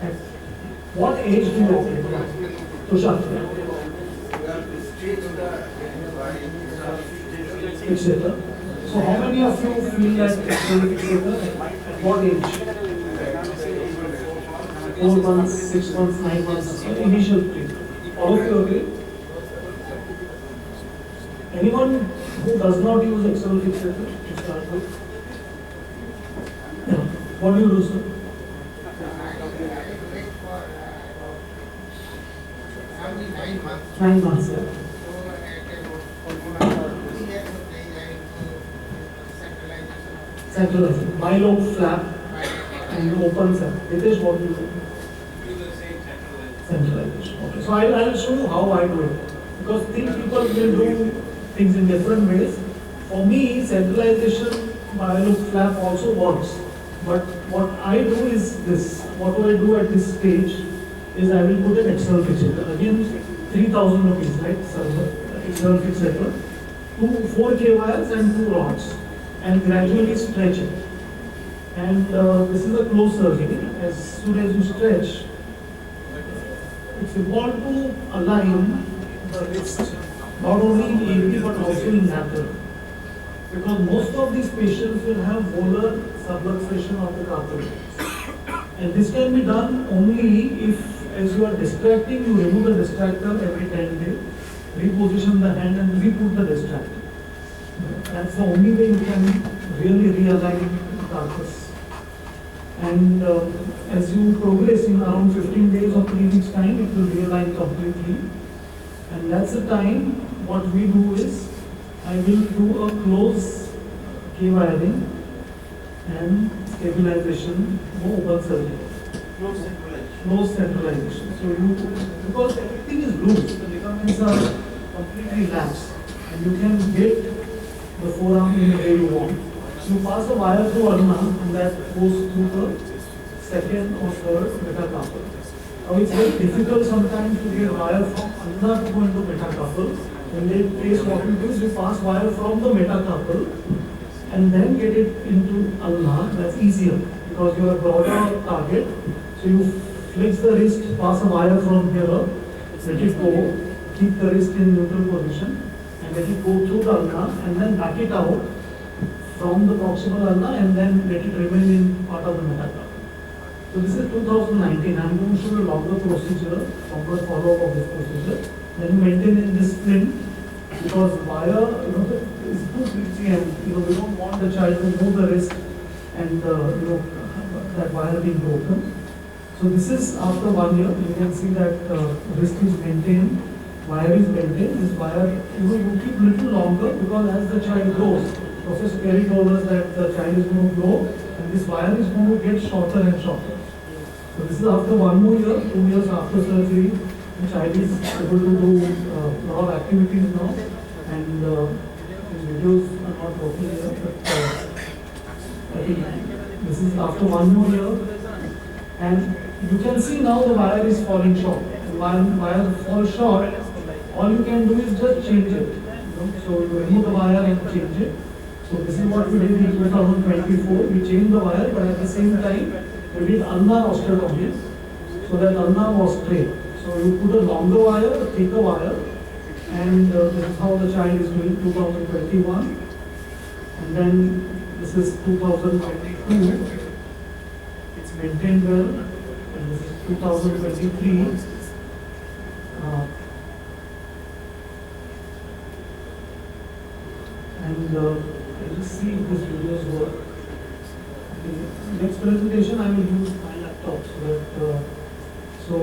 At what age do you operate? Tushar. Fixator. So how many of you feel that external fixator? At what age? 4 months, 6 months, 9 months, initial treatment. All of you agree? Anyone who does not use external fixator to start with? Yeah. What do you do, sir? 9 months, yeah. Centralization. Bilobe flap and open flap. Hitesh, what do you do? Centralization. Okay. So I'll show you how I do it. Because people will do things in different ways. For me, centralization bilobe flap also works. But what I do is this. What do I do at this stage is I will put an external fixator. Again, 3,000 rupees, right? External fixator. 4K wires and 2 rods. And gradually stretch it. And this is a closed surgery. As soon as you stretch, it's important to align the wrist not only in AP but also in lateral. Because most of these patients will have volar subluxation of the cartilage. And this can be done only if, as you are distracting, you remove the distractor every 10 days, reposition the hand and re-put the distractor. That's the only way you can really realign the carcass. And as you progress in around 15 days or 3 weeks time, it will realign completely. And that's the time what we do is, I will do a close K-wiring and stabilization for open surgery. Close centralization. So because everything is loose, the ligaments are completely lax, and you can get the forearm in the way you want. You pass a wire through ulna and that goes through the second or third metacarpal. Now it's very difficult sometimes to get wire from ulna to go into metacarpal. In that case, what we do is we pass wire from the metacarpal and then get it into ulna. That's easier because you have broader target. So you flex the wrist, pass a wire from here, let it go, keep the wrist in neutral position, and let it go through the ulna, and then back it out from the proximal ulna, and then let it remain in part of the metacarpal. So this is 2019. I'm going to show you a longer procedure, longer follow-up of this procedure. Then maintain in this splint, because wire, is too greasy, and we don't want the child to move the wrist and that wire being broken. So this is after 1 year. You can see that wrist is maintained, wire is maintained. This wire, you keep little longer because as the child grows, Professor Perry told us that the child is going to grow and this wire is going to get shorter and shorter. So this is after 1 more year, 2 years after surgery. The child is able to do a lot of activities now, and his videos are not working here, but I think this is after 1 more year, and you can see now the wire is falling short. And when wire falls short, all you can do is just change it. So you remove the wire and change it. So this is what we did in 2024. We changed the wire, but at the same time we did ulnar osteotomy, so that ulnar was straight. So you put a longer wire, a thicker wire, and this is how the child is doing 2021. And then this is 2022. It's maintained well. And this is 2023. I'll just see if this videos work. The next presentation I will use my laptop so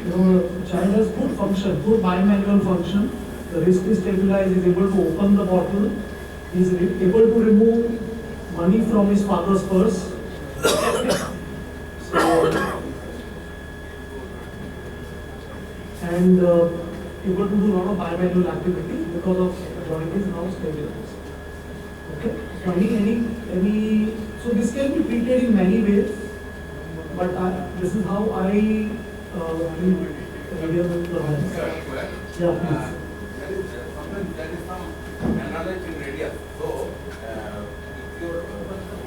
that child has good function, good bimanual function. The wrist is stabilized, is able to open the bottle, he is able to remove money from his father's purse. And able to do a lot of bimanual activity because of the joint is now stabilized. Okay. So this can be treated in many ways, but this is how I treat radial hands. Yeah, please. There is some knowledge in radius. So, if you're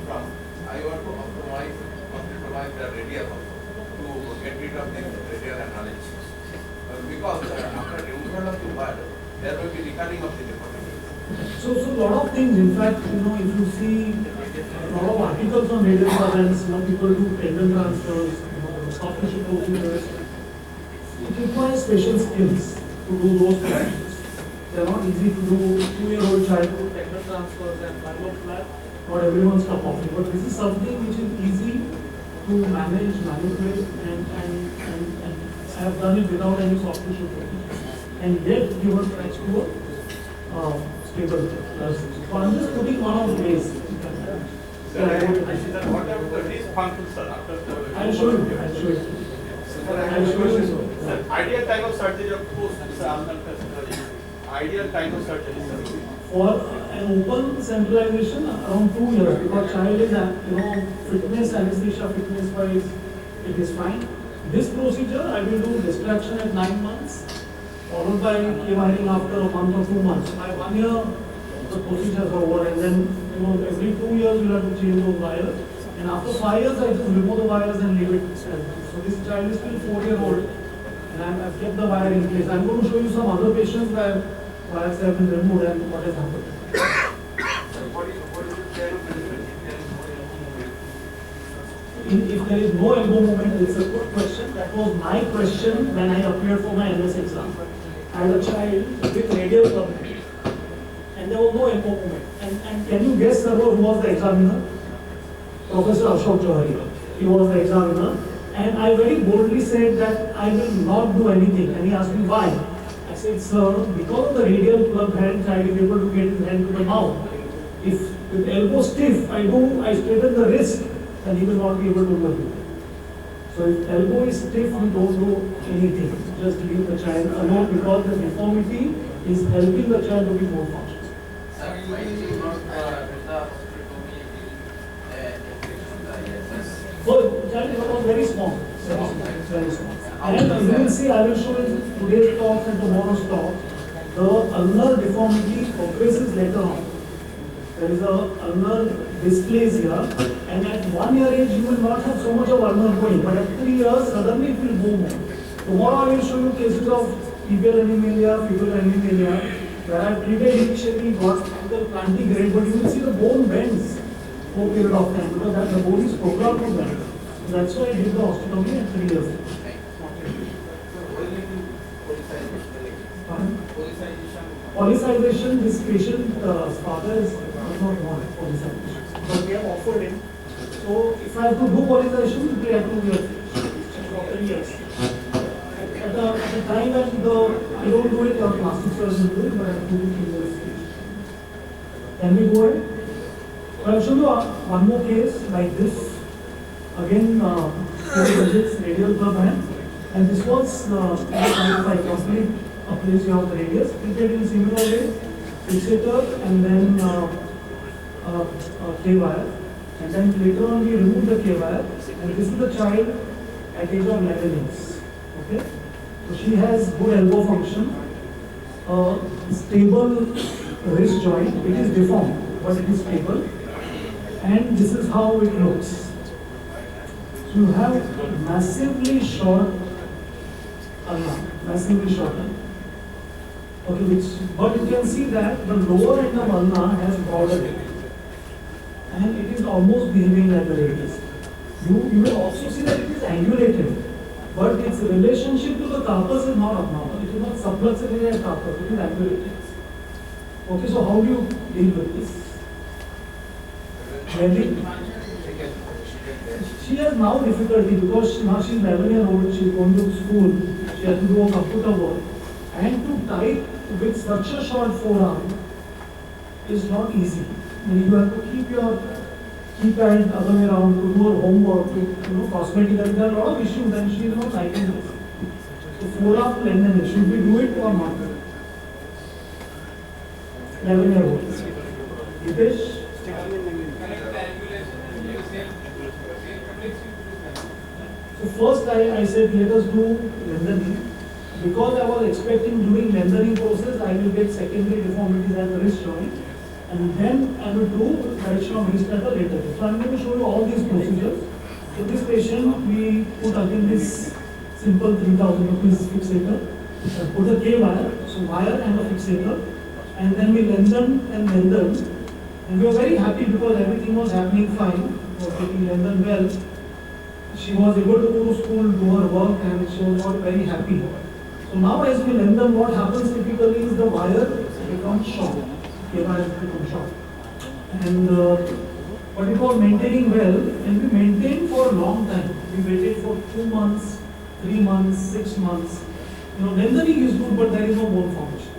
from, I want to optimize the radius also to get of this radial analysis. Because after removal of the wire, there will be recurring of the deformity. So lot of things, in fact, if you see a lot of articles on radial currents, people do tendon transfers, soft tissue procedures. It requires special skills to do those procedures. They are not easy to do. 2-year-old child do tendon transfers and lumbar flap. Not everyone's cup of tea, but this is something which is easy to manage, manipulate, and I have done it without any soft tissue procedures, and yet give a stretch to a stable. So I'm just putting one of the ways. Sir, what about the dysfunction, sir? I'll show you. I'll show you. I'll show you. Sir, ideal time of surgery of post ideal time of surgery, sir. For an open centralization, around 2 years, because child is, fitness, anesthesia fitness wise, it is fine. This procedure, I will do distraction at 9 months, followed by K-wiring after a month or 2 months. By 1 year, the procedure is over, and then, every 2 years you have to change those wires. And after 5 years, I just remove the wires and leave it. So this child is still 4-year-old, and I've kept the wire in place. I'm going to show you some other patients where wires have been removed and what has happened. If there is no elbow movement, it's a good question. That was my question when I appeared for my MS exam. I had a child with radial club and there was no elbow movement. And can you guess, sir, who was the examiner? Professor Ashok Johari. He was the examiner. And I very boldly said that I will not do anything. And he asked me why. I said, sir, because of the radial club hand, child is able to get his hand to the mouth. If with elbow stiff, I straighten the wrist, then he will not be able to do it. So if elbow is stiff, we don't do anything. Just leave the child alone because the deformity is helping the child to be more functional. So the child was very small. Very small. And you will see, I will show you today's talk and tomorrow's talk, the ulnar deformity progresses later on. There is a ulnar dysplasia, and at 1 year age you will not have so much of ulnar going, but at 3 years suddenly it will move more. Tomorrow I will show you cases of tibial animalia, fibular animalia, where I have treated initially, got ankle plantigrade, but you will see the bone bends for a period of time because that the bone is programmed to bend. So that's why I did the osteotomy at 3 years. Polycization, this patient's father does not want polycization, but we have offered him. So if I have to do polycization, it will have to be for 3 years. At the time when I don't do it, your plastic surgeon do it, but I have to do it 3 years. Can we go ahead? So I'll show you one more case like this. Again, 4 digits, radial club hand. And this was, if I complete a place you have the radius, treated in similar way, fixator and then K-wire. And then later on we remove the K-wire. And this is the child at age of 11 years. Okay? So she has good elbow function, stable wrist joint. It is deformed, but it is stable. And this is how it looks. So you have massively short ulna, massively short ulna. Okay, but you can see that the lower end of ulna has broader tip, and it is almost behaving like the radius. You will also see that it is angulated, but its relationship to the carpus is not abnormal. It is not subluxation at carpus, it is angulated. Okay, so how do you deal with this? She has now difficulty because now she is 11 years old, she is going to school, she has to do a computer work, and to type with such a short forearm is not easy. You have to keep your keypad other way around to do her homework, to cosmetically. There are a lot of issues and she is not liking this. So forearm lengthening, should we do it or not? 11-year-old. Hitesh? So first I said let us do lengthening. Because I was expecting during lengthening process I will get secondary deformities at the wrist joint, and then I will do correction of wrist at a later date. So I am going to show you all these procedures. So this patient we put again this simple 3,000 rupees fixator, put a K wire, so wire and a fixator, and then we lengthened and lengthened, and we were very happy because everything was happening fine, was getting lengthened well. She was able to go to school, do her work, and she was not very happy. So now as we lengthen, what happens typically is the wire becomes short, K wire becomes short. And but it was maintaining well, and we maintained for a long time. We waited for 2 months, 3 months, 6 months. You know, lengthening is good, but there is no bone formation.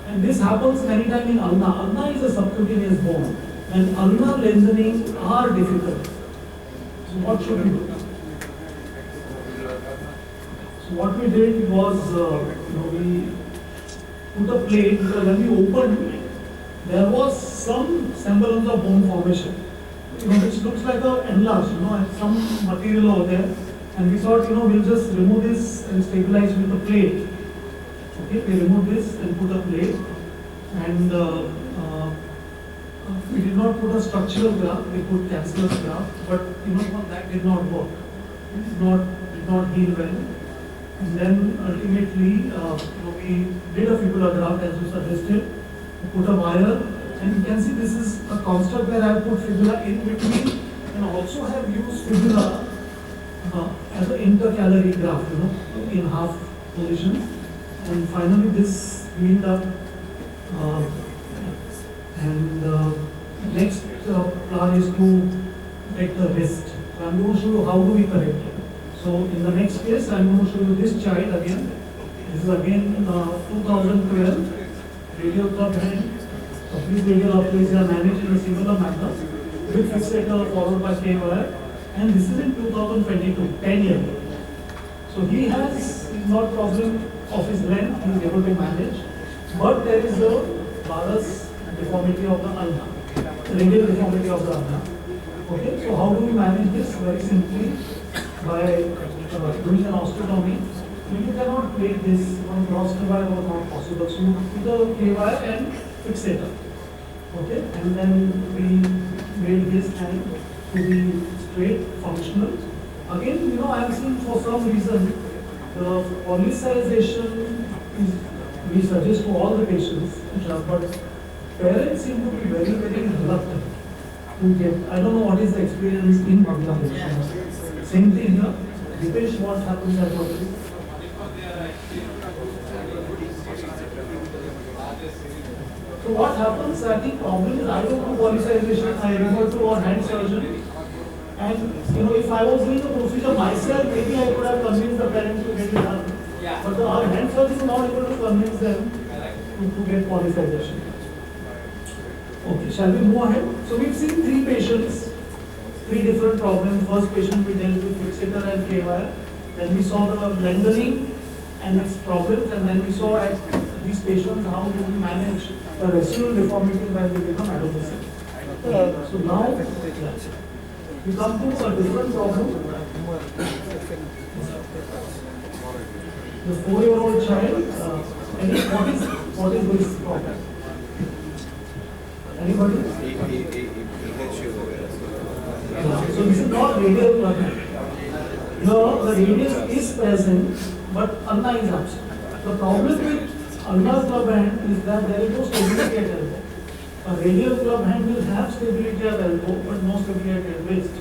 And this happens many times in ulna. Ulna is a subcutaneous bone, and ulna lengthening are difficult. So what should we do? So what we did was, we put a plate, because when we opened, there was some semblance of bone formation, which looks like a enlarged, and some material over there. And we thought, we'll just remove this and stabilize with a plate. Okay, we removed this and put a plate. And we did not put a structural graft, we put cancellous graft, but that did not work. It did not heal well. And then ultimately, we did a fibula graft as you suggested. We put a wire, and you can see this is a construct where I have put fibula in between, and also have used fibula as an intercalary graft, in half position. And finally, this healed up. Next plan is to take the wrist. So I'm going to show you how do we correct it. So in the next case, I'm going to show you this child again. This is again 2012 radial club hand. Complete radial aplasia managed in a similar manner with fixator followed by K wire. And this is in 2022, 10 years. So he has not problem of his length, he is able to manage, but there is a varus deformity of the ulna, radial deformity of the ulna. Okay, so how do we manage this? Very simply by doing an osteotomy. You cannot plate this, cross wire was not possible. So you put a K wire and fixator. Okay, and then we made his hand to be straight, functional. Again, I have seen for some reason the polymerization is, we suggest to all the patients, but parents seem to be very, very reluctant to get. I don't know what is the experience in Bangladesh. Same thing here. Dipesh, what happens at your place? So what happens, I think problem is I don't do polymerization, I refer to our hand surgeon. And if I was doing the procedure myself, maybe I could have convinced the parents to get it done. Yeah. But our hand surgeon is not able to convince them to get polymerization. Okay, shall we move ahead? So we've seen 3 patients, 3 different problems. First patient we dealt with fixator and K wire. Then we saw the lengthening and its problems, and then we saw at these patients how do we manage the residual deformity when they become adolescent. So now we come to a different problem. The 4-year-old child, what is this problem? Anybody? So this is not radial club hand. Here the radius is present, but ulna is absent. The problem with ulnar club hand is that there is no stability at elbow. A radial club hand will have stability at elbow, but no stability at wrist.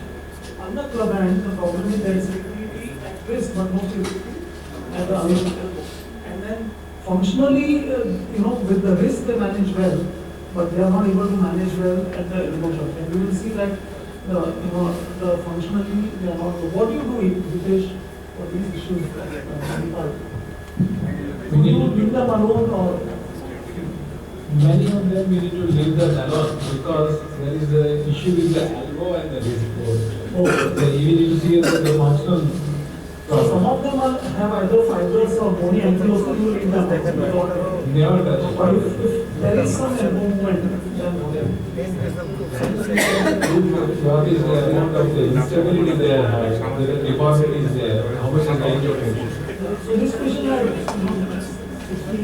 Ulnar club hand, the problem is there is stability at wrist, but no stability at the elbow. And then functionally, with the wrist they manage well, but they are not able to manage well at the elbow joint. And you will see that the functionally they are not. What do you do, Hitesh, for these issues? Do you leave them alone or? Many of them we need to leave them alone because there is an issue with the elbow and the wrist both. So you need to see the functional. So some of them have either fibrous or bony ankylosing, you leave them alone. Never touch. But if there is some elbow movement, then what is the amount of the instability there, the deformity is there, how much is the range of motion? so this patient had 60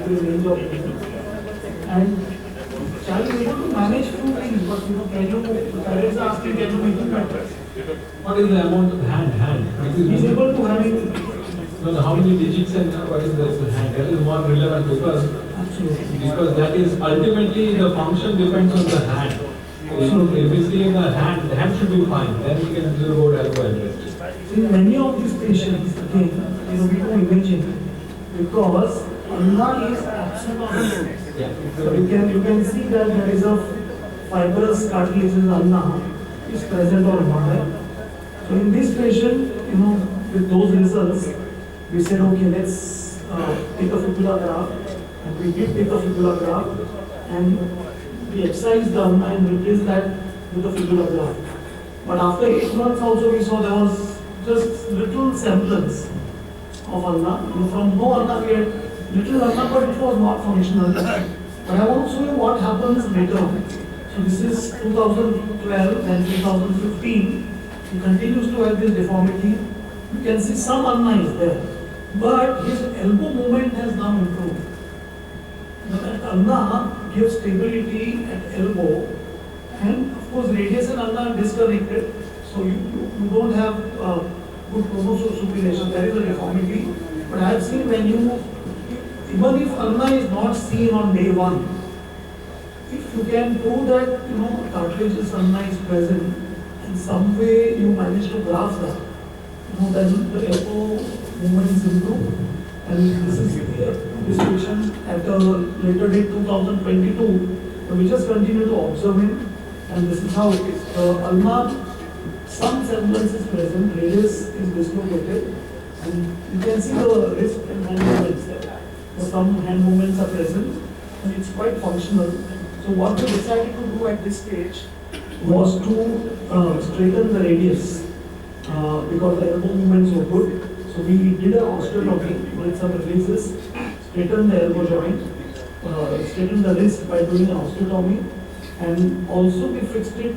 range of motion. And child is able to manage few things, but can you, parents are asking, can you make it better? What is the amount of hand? He is able to defining, No, how many digits and what is the hand? That is more relevant absolutely. because that is ultimately the function depends on the hand. If we see in the hand should be fine. Then we can do about elbow and wrist. In many of these patients, again, we do imaging because ulna is absent of the Yeah. So you can see that there is a fibrous cartilage in the ulna is present or not there. So in this patient, with those results, we said, okay, let's take a fibula graph, and we did take a fibula graph, and we excised the ulna and replaced that with a fibula graph. But after 8 months also we saw there was just little semblance of ulna. From no ulna we had little ulna, but it was not functional. But I want to show you what happens later on. So this is 2012 and 2015. He continues to have this deformity. You can see some ulna is there, but his elbow movement has now improved. That ulna gives stability at elbow, and of course radius and ulna are disconnected, so you don't have good chronosupination. There is a deformity, but I have seen when even if ulna is not seen on day one, if you can prove that cartilageous ulna is present, in some way you manage to grasp that, then the elbow movements improve. And this is this patient at a later date 2022. So we just continue to observe him, and this is how it is. Ulna, some semblance is present, radius is dislocated, and you can see the wrist and hand movements there. So some hand movements are present, and it's quite functional. So what we decided to do at this stage was to straighten the radius because the elbow movements were good. So we did an osteotomy, did some releases, straightened the elbow joint, straightened the wrist by doing an osteotomy, and also we fixed it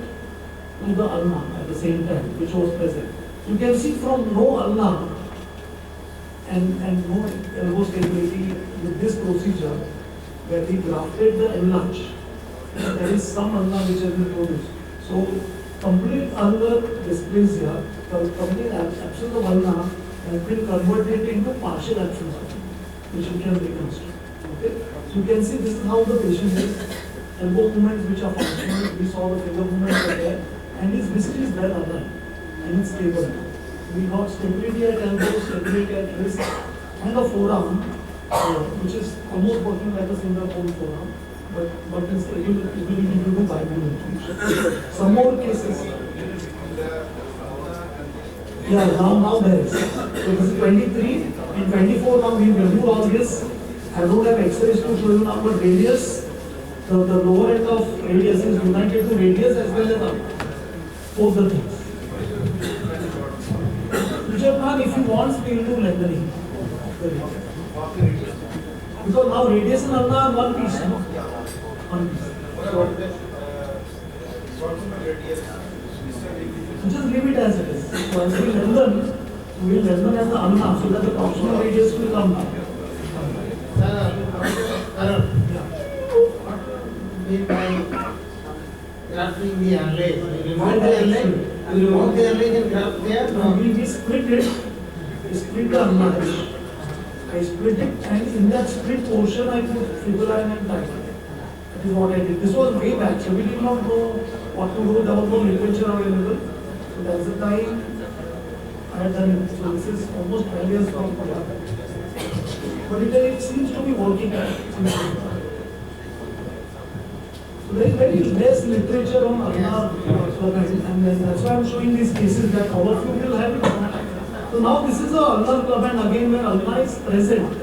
to the ulna at the same time, which was present. You can see from no ulna and no elbow stability with this procedure, where we grafted the enlarge, there is some ulna which has been produced. So complete ulnar dysplasia, complete absence of ulna has been converted into partial absence of it, which you can reconstruct. Okay? So you can see this is how the patient is. Elbow movements which are functional, we saw the finger movements are there, and his wrist is well aligned and it's stable. We got stability at elbow, stability at wrist, and a forearm, which is almost working like a single bone forearm, but its ability to do bimanual. Some more cases. Yeah, now there is. So this is 23. In 24 now we remove all this. I don't have X-rays to show you now, but radius, the lower end of radius is united to radius as well as up. Both the things. Vijay, if you want, we will do lengthening. Because now radius and ulna are one piece. No? One piece. So just leave it as it is. So as we lengthen as the ulna so that the proximal radius will come down. Grafting the underlay. Remove the underlay. You remove the underlay and graft there. No, we split it. We split the ulna. I split it, and in that split portion I put fibula and tight. That is what I did. This was way back, so we did not know what to do. There was no literature available. So that's the time I had done it. So this is almost 12 years from now. But it seems to be working. So there is very less literature on ulnar and that's why I'm showing these cases that all of you will have it. So now this is a ulnar club, and again where ulna is present,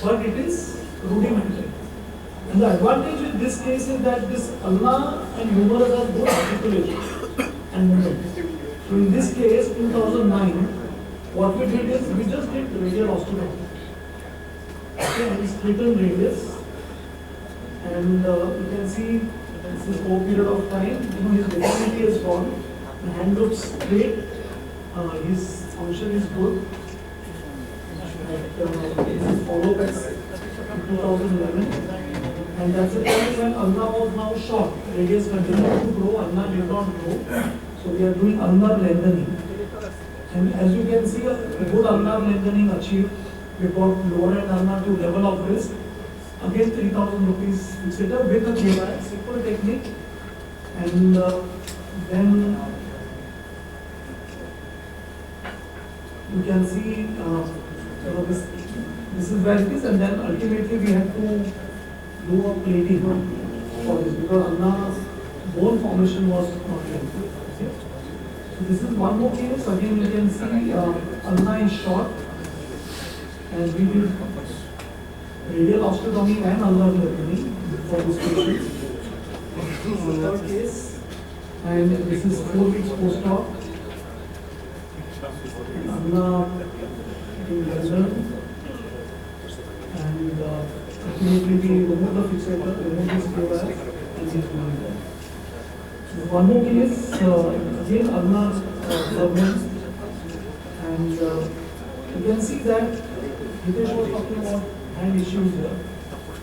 but it is rudimentary. And the advantage with this case is that this ulna and humerus has good articulation and movement. So in this case, 2009, what we did is we just did radial osteotomy. Okay, and straightened radius, and you can see this is over a period of time. His deformity is gone. The hand looks straight. His function is good. This is follow-up in 2011, and that's the time when ulna was now short. Radius continued to grow, ulna did not grow. So we are doing ulnar lengthening, And as you can see, a good ulnar lengthening achieved. We got lower end ulnar to level of wrist. Again, 3,000 rupees fixator with a KY, simple technique. And then you can see this is where it is, and then ultimately we have to do a plating for this because ulnar bone formation was not there. Okay. So this is one more case. Again, you can see ulna is short, and we did radial osteotomy and ulnar lengthening for this patient. This is the third case, and this is 4 weeks post-op. Ulna being lengthened, and ultimately we remove the fixator, remove this KY, and he's doing that. One more case, again ulnar fragments, and you can see that Hitesh was talking about hand issues here.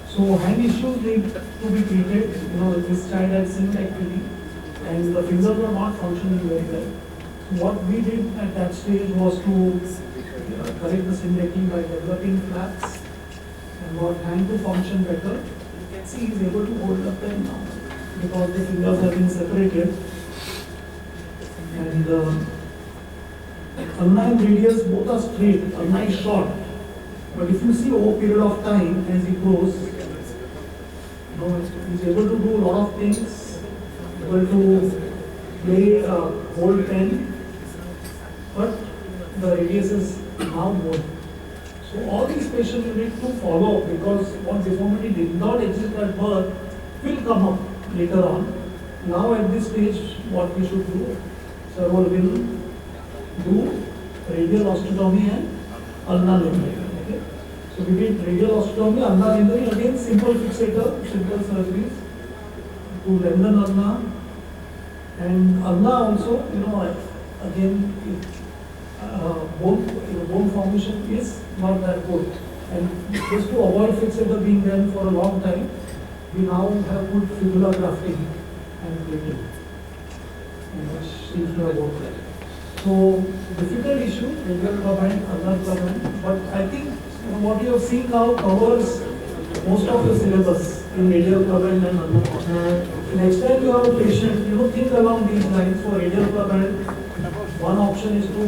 So hand issues need to be treated. You know, this child had syndactyly, and the fingers were not functioning very well. So what we did at that stage was to correct the syndactyly by developing flaps and got hand to function better. You can see he's able to hold the pen now, because the fingers have been separated, and ulna and radius both are straight, ulna is short, but if you see over a period of time as he grows, you know, he's able to do a lot of things, able to play, hold pen, but the radius is now more. So all these patients you need to follow, because what deformity did not exist at birth will come up later on. Now at this stage, what we should do, Sarwar will do radial osteotomy and ulnar lengthening. Okay? So we did radial osteotomy, ulnar lengthening, again simple fixator, simple surgeries to lengthen ulnar, and ulnar also, you know, again bone formation is not that good, and just to avoid fixator being done for a long time, we now have put fibular grafting and plating, which seems to have worked well. So, difficult issue, radial clubhand, ulnar clubhand, but I think what you have seen now covers most of the syllabus in radial clubhand and ulnar. Next time you have a patient, you know, think along these lines. For radial clubhand, one option is to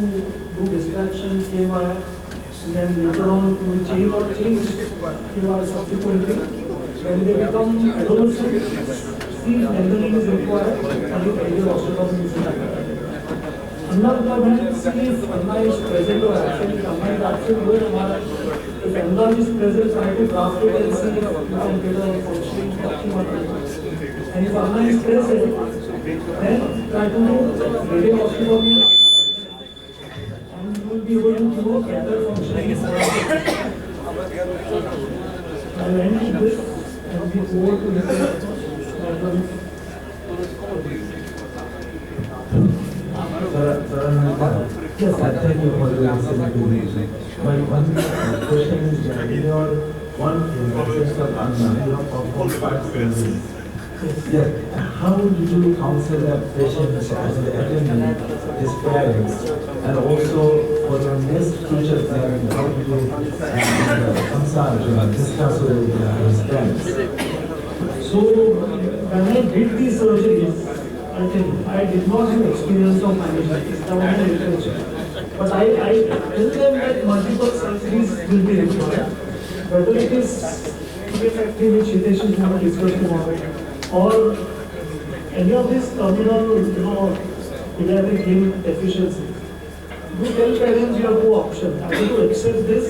do distraction, KY, and then later on we change KY subsequently. When they become adolescent, see lengthening is required, and radial osteotomy is required. Ulnar clubhand, see if ulna is present or absent. Ulna is absent, do it. If ulna is present, try to graft it and see if you can get a functioning optimal. And if ulna is present, then try to do radial osteotomy, and you will be able to do a better functioning. I will end with this. And we go to the Thank you for the answer. My one question is, in your one process of ulnar, you have performed 5 surgeries. Yeah. How did you counsel the patients as the attendant, his parents, and also for the next future planning, how do you discuss with his parents? So, when I did these surgeries, I did not have experience of management. It's not my literature. But I tell them that multiple surgeries will be required. Whether it is factory which Hitesh is going to discuss tomorrow, or any of these terminal, you know, pediatric limb deficiencies. You tell parents you have 2 options. Either to accept this,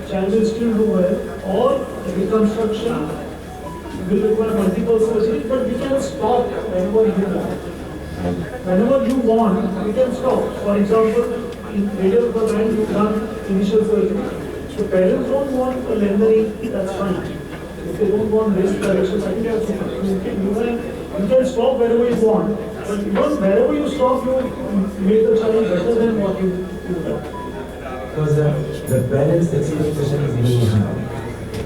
child will still do well, or reconstruction will require multiple surgeries, but we can stop whenever you want. Whenever you want, we can stop. For example, in radial clubhand, you've done initial surgery. So parents don't want a lengthening, that's fine. If they don't want wrist correction, I think that's you can stop wherever you want. But even wherever you stop, you make the child better than what you want. Because the parents' expectation is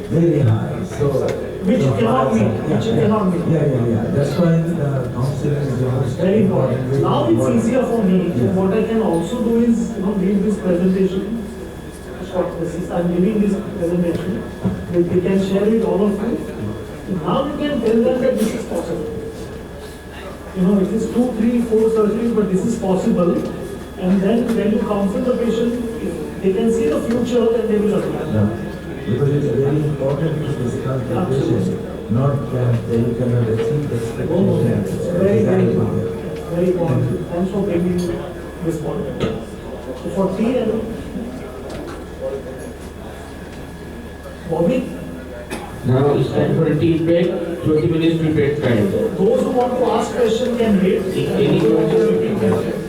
very high. So which you cannot meet, which you cannot meet. Yeah. That's why the counseling is the most Very important. Now it's easier for me. What I can also do is, give this presentation. Short basis. I'm giving this presentation. They can share with all of you. Now you can tell them that this is possible. It is 2, 3, 4 surgeries, but this is possible. And then when you counsel the patient, they can see the future and they will apply. Yeah. Because it's very important to discuss the patient, not that you cannot achieve the No, expectation. it's very, very important. Very important. Thanks for bringing this point. So for T and Bobby, Now it's time for a tea break, 20 minutes prepared time. those who want to ask questions can wait. Any questions?